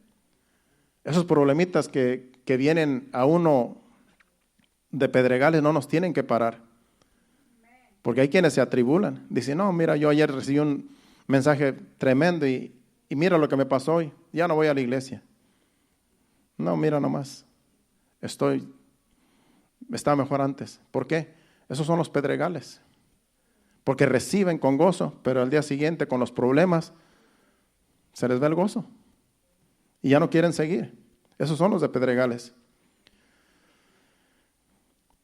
Esos problemitas que vienen a uno de Pedregales no nos tienen que parar. Porque hay quienes se atribulan. Dicen, no, mira, yo ayer recibí un mensaje tremendo y mira lo que me pasó hoy. Ya no voy a la iglesia. No, mira nomás. Estaba mejor antes. ¿Por qué? Esos son los Pedregales. Porque reciben con gozo, pero al día siguiente con los problemas se les va el gozo. Y ya no quieren seguir. Esos son los de Pedregales.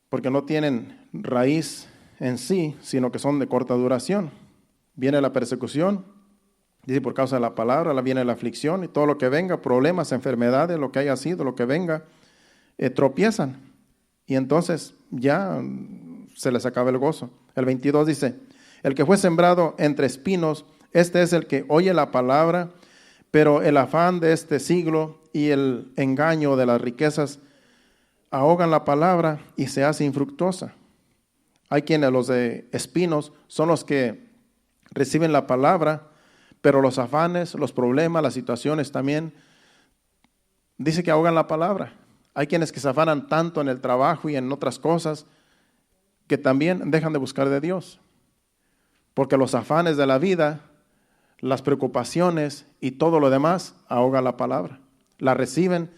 Porque no tienen raíz en sí, sino que son de corta duración. Viene la persecución, dice por causa de la palabra, viene la aflicción y todo lo que venga, problemas, enfermedades, lo que haya sido, lo que venga, tropiezan. Y entonces ya se les acaba el gozo. El 22 dice, el que fue sembrado entre espinos, este es el que oye la palabra, pero el afán de este siglo y el engaño de las riquezas ahogan la palabra y se hace infructuosa. Hay quienes, los de espinos, son los que reciben la palabra, pero los afanes, los problemas, las situaciones también, dice que ahogan la palabra. Hay quienes que se afanan tanto en el trabajo y en otras cosas que también dejan de buscar de Dios. Porque los afanes de la vida, las preocupaciones y todo lo demás ahoga la palabra. La reciben,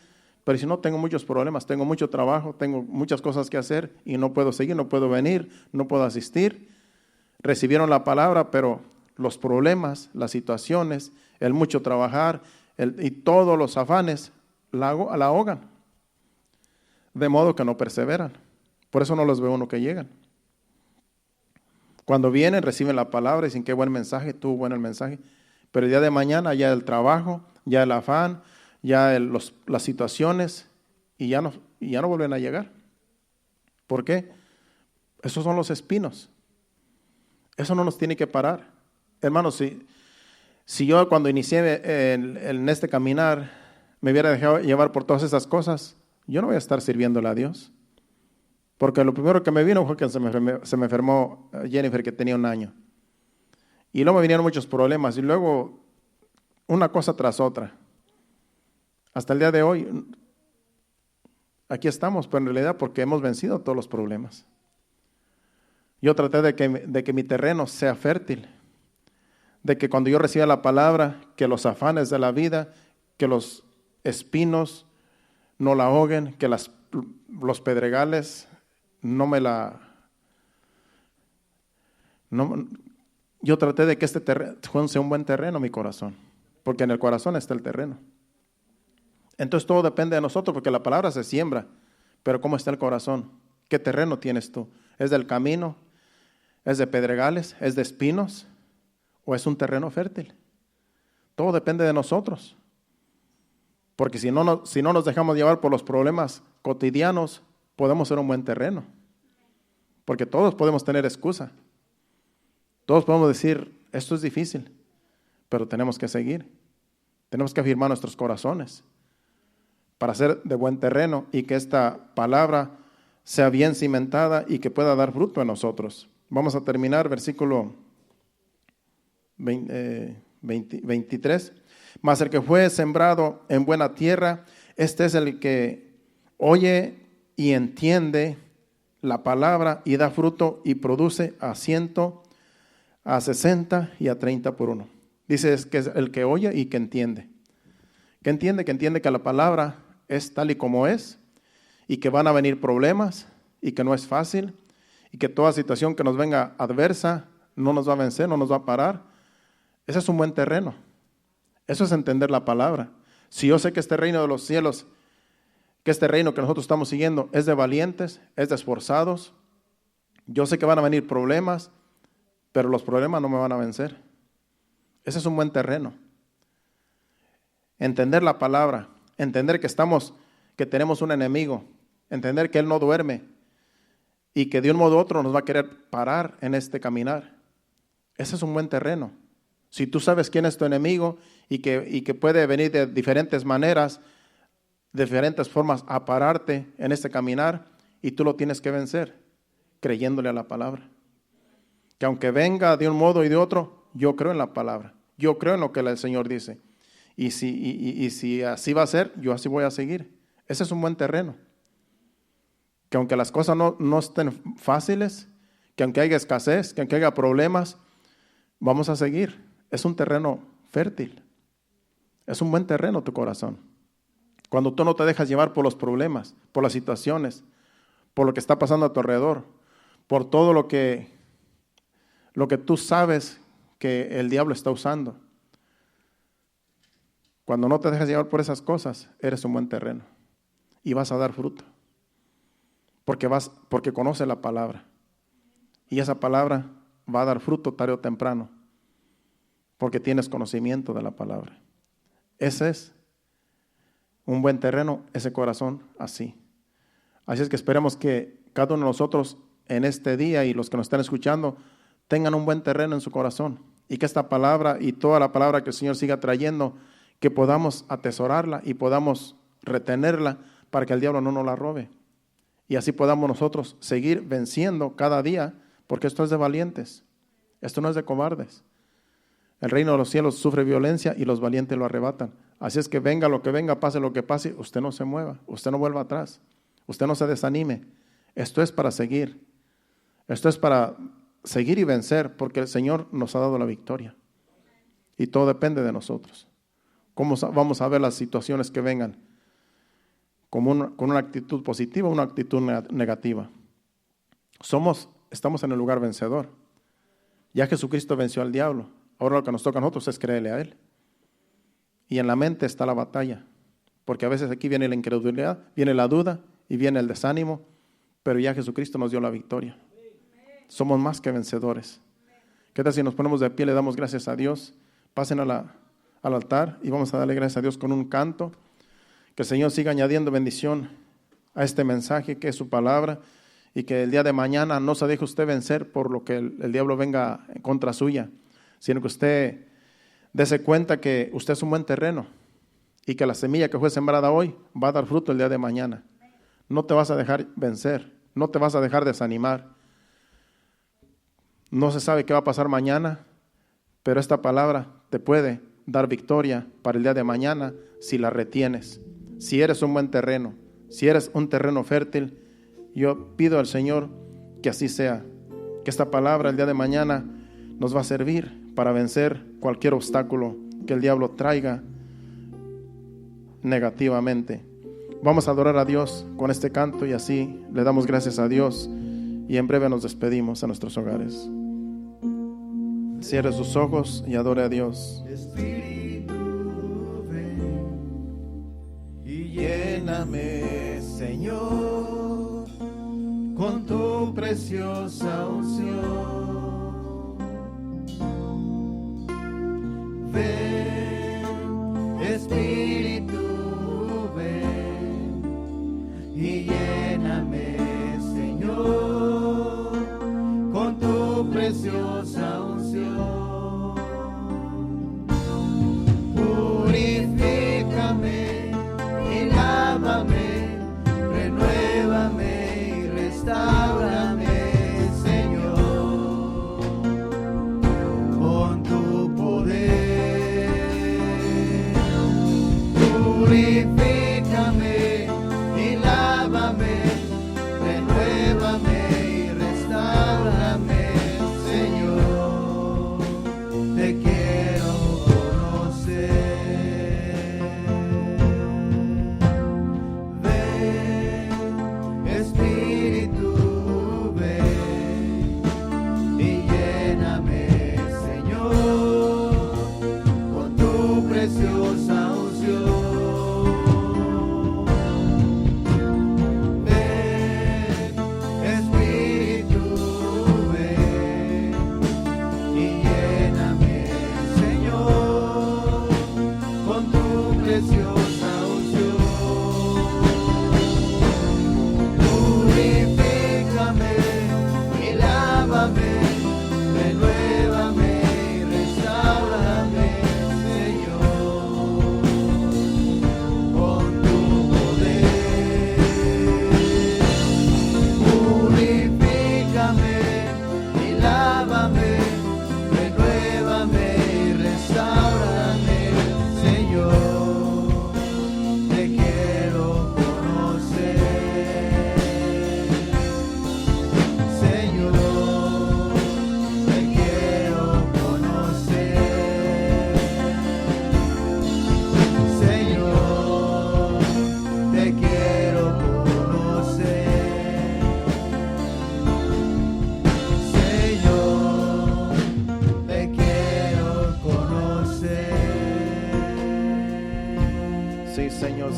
pero si no, tengo muchos problemas, tengo mucho trabajo, tengo muchas cosas que hacer y no puedo seguir, no puedo venir, no puedo asistir. Recibieron la palabra, pero los problemas, las situaciones, el mucho trabajar y todos los afanes la ahogan. De modo que no perseveran. Por eso no los ve uno que llegan. Cuando vienen, reciben la palabra y dicen qué buen mensaje, tuvo bueno el mensaje. Pero el día de mañana ya el trabajo, ya el afán, ya las situaciones y ya no vuelven a llegar. ¿Por qué? Esos son los espinos. Eso no nos tiene que parar. Hermanos, si yo cuando inicié en este caminar me hubiera dejado llevar por todas esas cosas, yo no voy a estar sirviéndole a Dios. Porque lo primero que me vino fue que se me enfermó Jennifer, que tenía 1 año. Y luego me vinieron muchos problemas y luego una cosa tras otra. Hasta el día de hoy, aquí estamos, pero en realidad porque hemos vencido todos los problemas. Yo traté de que mi terreno sea fértil, de que cuando yo reciba la palabra, que los afanes de la vida, que los espinos no la ahoguen, que los pedregales yo traté de que este terreno sea un buen terreno, mi corazón, porque en el corazón está el terreno. Entonces todo depende de nosotros, porque la palabra se siembra, pero ¿cómo está el corazón? ¿Qué terreno tienes tú? ¿Es del camino? ¿Es de pedregales? ¿Es de espinos? ¿O es un terreno fértil? Todo depende de nosotros. Porque si no nos dejamos llevar por los problemas cotidianos, podemos ser un buen terreno. Porque todos podemos tener excusa. Todos podemos decir, esto es difícil, pero tenemos que seguir. Tenemos que afirmar nuestros corazones para ser de buen terreno y que esta palabra sea bien cimentada y que pueda dar fruto en nosotros. Vamos a terminar versículo 23. Mas el que fue sembrado en buena tierra, este es el que oye y entiende la palabra y da fruto y produce a 100, a 60 y a 30 por uno. Dice que es el que oye y que entiende. Que entiende que la palabra es tal y como es y que van a venir problemas y que no es fácil y que toda situación que nos venga adversa no nos va a vencer, no nos va a parar. Ese es un buen terreno. Eso es entender la palabra. Si yo sé que este reino de los cielos, que este reino que nosotros estamos siguiendo es de valientes, es de esforzados, yo sé que van a venir problemas, pero los problemas no me van a vencer. Ese es un buen terreno. Entender la palabra, entender que tenemos un enemigo, entender que él no duerme y que de un modo u otro nos va a querer parar en este caminar. Ese es un buen terreno. Si tú sabes quién es tu enemigo y que puede venir de diferentes maneras, de diferentes formas a pararte en este caminar, y tú lo tienes que vencer creyéndole a la palabra. Que aunque venga de un modo y de otro, yo creo en la palabra. Yo creo en lo que el Señor dice. Y si así va a ser, yo así voy a seguir. Ese es un buen terreno. Que aunque las cosas no estén fáciles, que aunque haya escasez, que aunque haya problemas, vamos a seguir. Es un terreno fértil. Es un buen terreno tu corazón. Cuando tú no te dejas llevar por los problemas, por las situaciones, por lo que está pasando a tu alrededor, por todo lo que tú sabes que el diablo está usando. Cuando no te dejas llevar por esas cosas, eres un buen terreno y vas a dar fruto. Porque conoces la palabra. Y esa palabra va a dar fruto tarde o temprano. Porque tienes conocimiento de la palabra. Ese es un buen terreno, ese corazón así. Así es que esperemos que cada uno de nosotros en este día y los que nos están escuchando tengan un buen terreno en su corazón. Y que esta palabra y toda la palabra que el Señor siga trayendo, que podamos atesorarla y podamos retenerla para que el diablo no nos la robe. Y así podamos nosotros seguir venciendo cada día, porque esto es de valientes, esto no es de cobardes. El reino de los cielos sufre violencia y los valientes lo arrebatan. Así es que venga lo que venga, pase lo que pase, usted no se mueva, usted no vuelva atrás, usted no se desanime. Esto es para seguir, esto es para seguir y vencer, porque el Señor nos ha dado la victoria. Y todo depende de nosotros. ¿Cómo vamos a ver las situaciones que vengan? Con una actitud positiva o una actitud negativa. Estamos en el lugar vencedor. Ya Jesucristo venció al diablo. Ahora lo que nos toca a nosotros es creerle a Él. Y en la mente está la batalla. Porque a veces aquí viene la incredulidad, viene la duda y viene el desánimo. Pero ya Jesucristo nos dio la victoria. Somos más que vencedores. ¿Qué tal si nos ponemos de pie y le damos gracias a Dios? Pasen al altar y vamos a darle gracias a Dios con un canto. Que el Señor siga añadiendo bendición a este mensaje que es su palabra y que el día de mañana no se deje usted vencer por lo que el diablo venga en contra suya, sino que usted dése cuenta que usted es un buen terreno y que la semilla que fue sembrada hoy va a dar fruto el día de mañana. No te vas a dejar vencer, no te vas a dejar desanimar. No se sabe qué va a pasar mañana, pero esta palabra te puede dar victoria para el día de mañana si la retienes. Si eres un buen terreno, si eres un terreno fértil, yo pido al Señor que así sea, que esta palabra el día de mañana nos va a servir para vencer cualquier obstáculo que el diablo traiga negativamente. Vamos a adorar a Dios con este canto y así le damos gracias a Dios y en breve nos despedimos a nuestros hogares. Cierre sus ojos y adore a Dios. Lléname, Señor, con tu preciosa unción. Ven, Espíritu, ven y lléname, Señor, con tu preciosa unción. Purifícame, lávame, renuévame y restáurame, Señor, con tu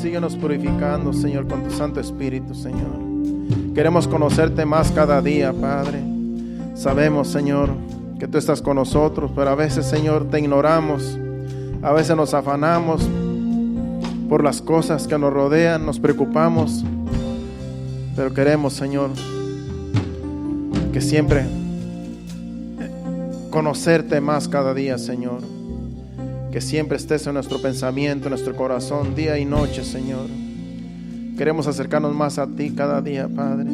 síguenos purificando, Señor, con tu Santo Espíritu, Señor. Queremos conocerte más cada día, Padre. Sabemos, Señor, que tú estás con nosotros, pero a veces, Señor, te ignoramos. A veces nos afanamos por las cosas que nos rodean, nos preocupamos, pero queremos, Señor, que siempre conocerte más cada día, Señor. Que siempre estés en nuestro pensamiento, en nuestro corazón, día y noche, Señor. Queremos acercarnos más a ti cada día, Padre,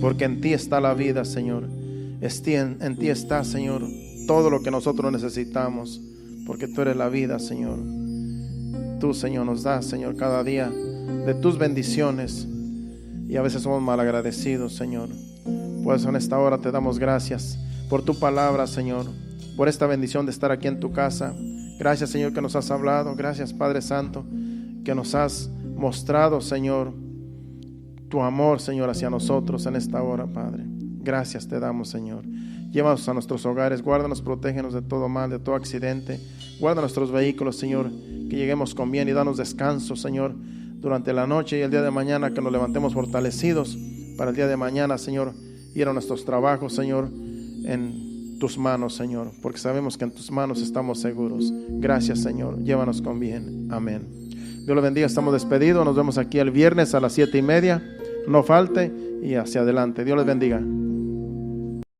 porque en ti está la vida, Señor. En ti está, Señor, todo lo que nosotros necesitamos, porque tú eres la vida, Señor. Tú, Señor, nos das, Señor, cada día de tus bendiciones, y a veces somos malagradecidos, Señor. Pues en esta hora te damos gracias por tu palabra, Señor, por esta bendición de estar aquí en tu casa. Gracias, Señor, que nos has hablado. Gracias, Padre Santo, que nos has mostrado, Señor, tu amor, Señor, hacia nosotros en esta hora, Padre. Gracias te damos, Señor. Llévanos a nuestros hogares, guárdanos, protégenos de todo mal, de todo accidente. Guarda nuestros vehículos, Señor, que lleguemos con bien y danos descanso, Señor, durante la noche y el día de mañana, que nos levantemos fortalecidos para el día de mañana, Señor, ir a nuestros trabajos, Señor, en tus manos, Señor, porque sabemos que en tus manos estamos seguros. Gracias, Señor. Llévanos con bien. Amén. Dios los bendiga. Estamos despedidos. Nos vemos aquí el viernes a las 7:30. No falte y hacia adelante. Dios les bendiga.